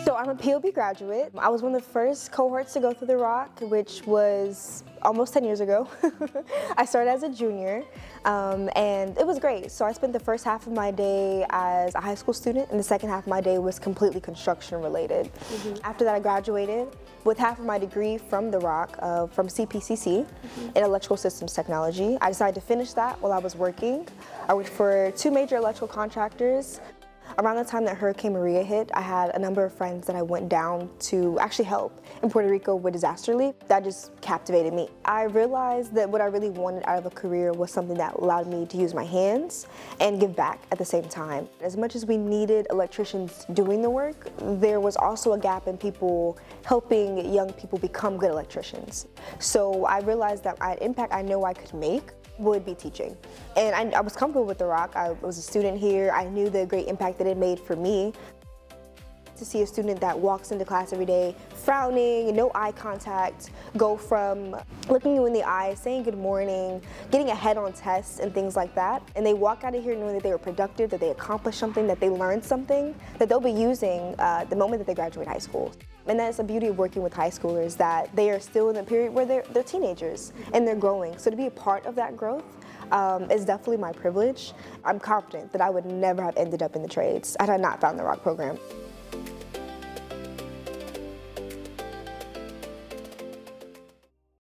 So I'm a POB graduate. I was one of the first cohorts to go through the ROC, which was almost 10 years ago. I started as a junior, and it was great. So I spent the first half of my day as a high school student, and the second half of my day was completely construction related. After that, I graduated with half of my degree from the ROC, from CPCC in electrical systems technology. I decided to finish that while I was working. I worked for 2 major electrical contractors. Around the time that Hurricane Maria hit, I had a number of friends that I went down to actually help in Puerto Rico with disaster relief. That just captivated me. I realized that what I really wanted out of a career was something that allowed me to use my hands and give back at the same time. As much as we needed electricians doing the work, there was also a gap in people helping young people become good electricians. So I realized that an impact I know I could make would be teaching. And I was comfortable with the ROC. I was a student here. I knew the great impact that it made for me. To see a student that walks into class every day frowning, no eye contact, go from looking you in the eye, saying good morning, getting ahead on tests and things like that, and they walk out of here knowing that they were productive, that they accomplished something, that they learned something, that they'll be using the moment that they graduate high school. And that's the beauty of working with high schoolers, that they are still in the period where they're teenagers and they're growing. So to be a part of that growth is definitely my privilege. I'm confident that I would never have ended up in the trades had I not found the ROC program.